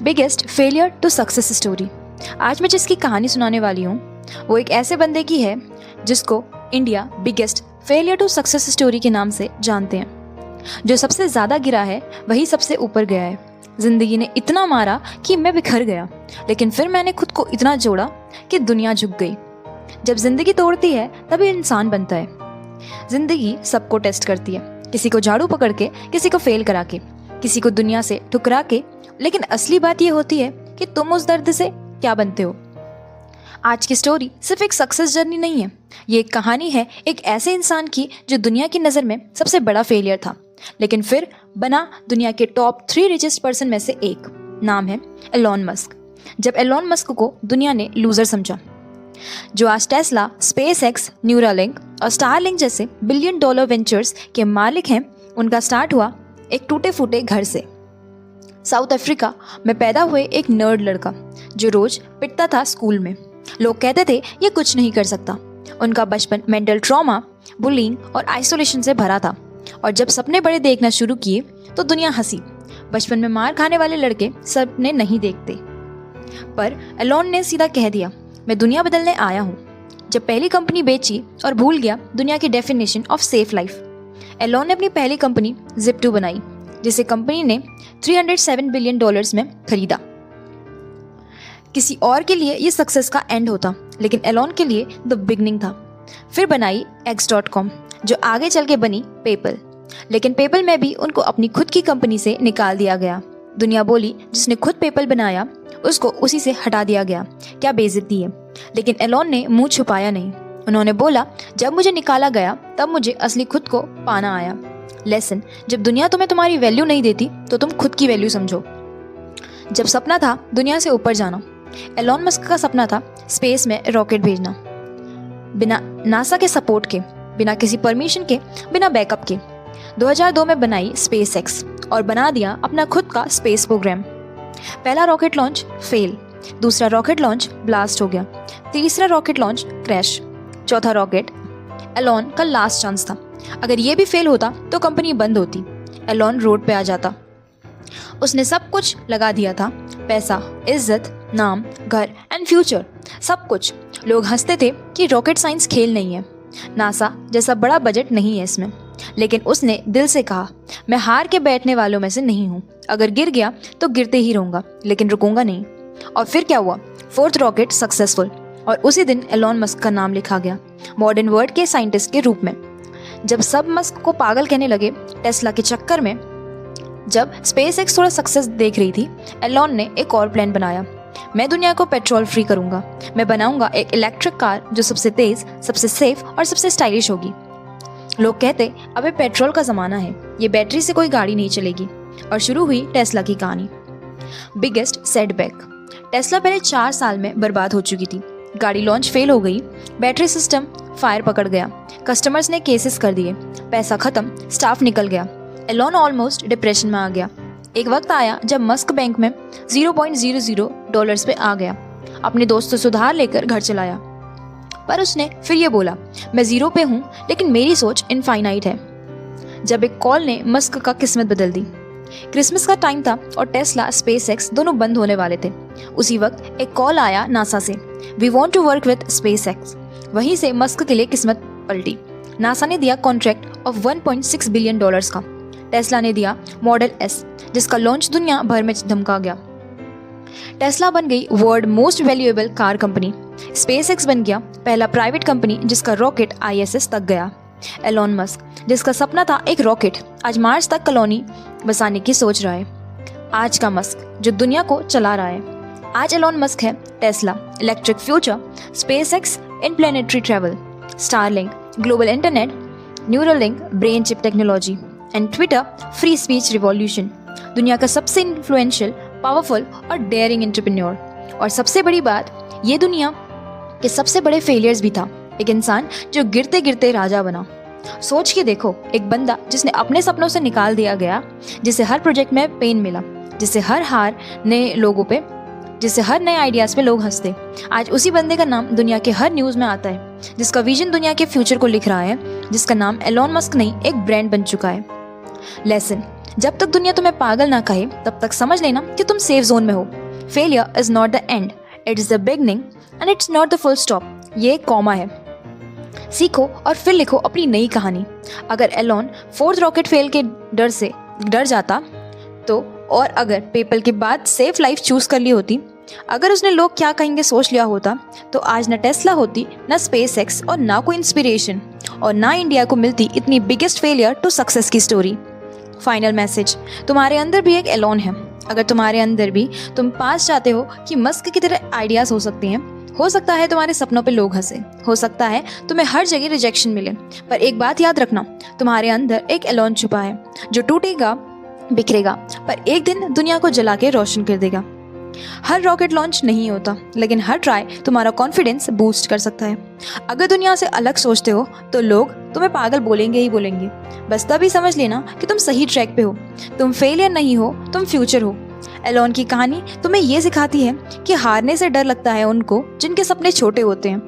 Biggest failure to success story. आज मैं जिसकी कहानी सुनाने वाली हूँ वो एक ऐसे बंदे की है जिसको India biggest failure to success story के नाम से जानते हैं। जो सबसे ज़्यादा गिरा है वही सबसे ऊपर गया है। ज़िंदगी ने इतना मारा कि मैं बिखर गया, लेकिन फिर मैंने खुद को इतना जोड़ा कि दुनिया झुक गई। जब ज़िंदगी तोड़ती है तभी इंसान बनता है। ज़िंदगी सबको टेस्ट करती है, किसी को झाड़ू पकड़ के, किसी को फेल करा के, किसी को दुनिया से ठुकरा के, लेकिन असली बात ये होती है कि तुम उस दर्द से क्या बनते हो। आज की स्टोरी सिर्फ एक सक्सेस जर्नी नहीं है, ये एक कहानी है एक ऐसे इंसान की जो दुनिया की नज़र में सबसे बड़ा फेलियर था, लेकिन फिर बना दुनिया के टॉप 3 रिचेस्ट पर्सन में से एक। नाम है एलॉन मस्क। जब एलॉन मस्क को दुनिया ने लूजर समझा, जो आज टेस्ला, स्पेसएक्स, न्यूरालिंक और स्टारलिंक जैसे बिलियन डॉलर वेंचर्स के मालिक हैं, उनका स्टार्ट हुआ एक टूटे फूटे घर से। साउथ अफ्रीका में पैदा हुए एक नर्ड लड़का जो रोज पिटता था स्कूल में। लोग कहते थे ये कुछ नहीं कर सकता। उनका बचपन मेंटल ट्रॉमा, बुलिंग और आइसोलेशन से भरा था, और जब सपने बड़े देखना शुरू किए तो दुनिया हंसी। बचपन में मार खाने वाले लड़के सपने नहीं देखते। पर एलॉन ने सीधा कह दिया, मैं दुनिया बदलने आया हूँ। जब पहली कंपनी बेची और भूल गया दुनिया की definition of safe life, Elon ने अपनी पहली कंपनी Zip2 बनाई, जिसे कंपनी ने $307 बिलियन में खरीदा। किसी और के लिए ये सक्सेस का एंड होता, लेकिन एलॉन के लिए द बिगनिंग था। फिर बनाई X.com, जो आगे चल के बनी पेपल। लेकिन पेपल में भी उनको अपनी खुद की कंपनी से निकाल दिया गया। दुनिया बोली जिसने खुद पेपल बनाया उसको उसी से हटा दिया गया, क्या बेइज्जती है। लेकिन एलॉन ने मुंह छुपाया नहीं। उन्होंने बोला, जब मुझे निकाला गया तब मुझे असली खुद को पाना आया। लेसन, जब दुनिया तुम्हें तुम्हारी वैल्यू नहीं देती तो तुम खुद की वैल्यू समझो। जब सपना था दुनिया से ऊपर जाना, एलॉन मस्क का सपना था स्पेस में रॉकेट भेजना। बिना नासा के सपोर्ट के, बिना किसी परमिशन के, बिना बैकअप के 2002 में बनाई स्पेसएक्स और बना दिया अपना खुद का स्पेस प्रोग्राम। पहला रॉकेट लॉन्च फेल, दूसरा रॉकेट लॉन्च ब्लास्ट हो गया, तीसरा रॉकेट लॉन्च क्रैश, चौथा रॉकेट एलॉन का लास्ट चांस था। अगर ये भी फेल होता तो कंपनी बंद होती, एलॉन रोड पे आ जाता। उसने सब कुछ लगा दिया था, पैसा, इज्जत, नाम, घर एंड फ्यूचर, सब कुछ। लोग हंसते थे कि रॉकेट साइंस खेल नहीं है, नासा जैसा बड़ा बजट नहीं है इसमें। लेकिन उसने दिल से कहा, मैं हार के बैठने वालों में से नहीं हूँ। अगर गिर गया तो गिरते ही रहूँगा, लेकिन रुकूंगा नहीं। और फिर क्या हुआ, 4th रॉकेट सक्सेसफुल, और उसी दिन एलॉन मस्क का नाम लिखा गया मॉडर्न वर्ल्ड के साइंटिस्ट के रूप में। जब सब मस्क को पागल कहने लगे टेस्ला के चक्कर में, जब स्पेसएक्स थोड़ा सक्सेस देख रही थी, एलॉन ने एक और प्लान बनाया। मैं दुनिया को पेट्रोल फ्री करूंगा। मैं बनाऊंगा एक इलेक्ट्रिक कार जो सबसे तेज, सबसे सेफ और सबसे स्टाइलिश होगी। लोग कहते, अबे पेट्रोल का ज़माना है, ये बैटरी से कोई गाड़ी नहीं चलेगी। और शुरू हुई टेस्ला की कहानी। बिगेस्ट सेटबैक, टेस्ला पहले 4 साल में बर्बाद हो चुकी थी। गाड़ी लॉन्च फेल हो गई, बैटरी सिस्टम फायर पकड़ गया, कस्टमर्स ने केसेस कर दिए, पैसा खत्म, स्टाफ निकल गया। एलॉन ऑलमोस्ट डिप्रेशन में आ गया। एक वक्त आया जब मस्क बैंक में $0.00 पे आ गया। अपने दोस्तों से उधार लेकर घर चलाया, पर उसने फिर ये बोला, मैं जीरो पे हूँ लेकिन मेरी सोच इनफाइनाइट है। जब एक कॉल ने मस्क का किस्मत बदल दी। क्रिसमस का टाइम था और टेस्ला, स्पेसएक्स दोनों बंद होने वाले थे। उसी वक्त एक कॉल आया नासा से, we want to work with SpaceX. वहीं से मस्क के लिए किस्मत पलटी। नासा ने दिया कॉन्ट्रैक्ट ऑफ $1.6 बिलियन का। टेस्ला ने दिया मॉडल एस, जिसका लॉन्च दुनिया भर में धमका गया। टेस्ला बन गई world most valuable car company. SpaceX बन गया पहला प्राइवेट कंपनी जिसका रॉकेट ISS तक गया। एलॉन मस्क, जिसका सपना था एक रॉकेट, आज मार्स तक कॉलोनी बसाने की सोच रहा है। आज का मस्क जो दुनिया को चला रहा है। आज एलॉन मस्क है Tesla, electric future, SpaceX, interplanetary travel, Starlink, global internet, Neuralink, brain chip technology and Twitter, free speech revolution. दुनिया का सबसे इन्फ्लुएंशियल, पावरफुल और डेयरिंग एंटरप्रेन्योर। और सबसे बड़ी बात, ये दुनिया के सबसे बड़े फेलियर्स भी था। एक इंसान जो गिरते गिरते राजा बना। सोच के देखो, एक बंदा जिसने अपने सपनों से निकाल दिया गया, जिसे हर प्रोजेक्ट में पेन मिला, जिसे हर नए आइडियाज पे लोग हंसते। आज उसी बंदे का नाम दुनिया के हर न्यूज में आता है, जिसका विजन दुनिया के फ्यूचर को लिख रहा है, जिसका नाम एलॉन मस्क नहीं एक ब्रांड बन चुका है। लेसन, जब तक दुनिया तुम्हें पागल ना कहे तब तक समझ लेना कि तुम सेफ जोन में हो। Failure is not the end, it is the beginning and it's not the full stop. ये एक कॉमा है। सीखो और फिर लिखो अपनी नई कहानी। अगर एलोन 4th रॉकेट फेल के डर से डर जाता तो, और अगर पेपल के बाद सेफ लाइफ चूज कर ली होती, अगर उसने लोग क्या कहेंगे सोच लिया होता, तो आज न टेस्ला होती, न स्पेसएक्स और ना कोई इंस्पिरेशन, और ना इंडिया को मिलती इतनी बिगेस्ट फेलियर टू सक्सेस की स्टोरी। फाइनल मैसेज, तुम्हारे अंदर भी एक एलोन है। अगर तुम्हारे अंदर भी तुम पास चाहते हो कि मस्क की तरह आइडियाज हो सकते हैं, हो सकता है तुम्हारे सपनों पे लोग हंसे, हो सकता है तुम्हें हर जगह रिजेक्शन मिले, पर एक बात याद रखना, तुम्हारे अंदर एक एलोन छुपा है जो टूटेगा, बिखरेगा, पर एक दिन दुनिया को जला के रोशन कर देगा। हर रॉकेट लॉन्च नहीं होता, लेकिन हर ट्राई तुम्हारा कॉन्फिडेंस बूस्ट कर सकता है। अगर दुनिया से अलग सोचते हो तो लोग तुम्हें पागल बोलेंगे ही बोलेंगे, बस तभी समझ लेना कि तुम सही ट्रैक पे हो। तुम फेलियर नहीं हो, तुम फ्यूचर हो। एलोन की कहानी तुम्हें ये सिखाती है कि हारने से डर लगता है उनको जिनके सपने छोटे होते हैं।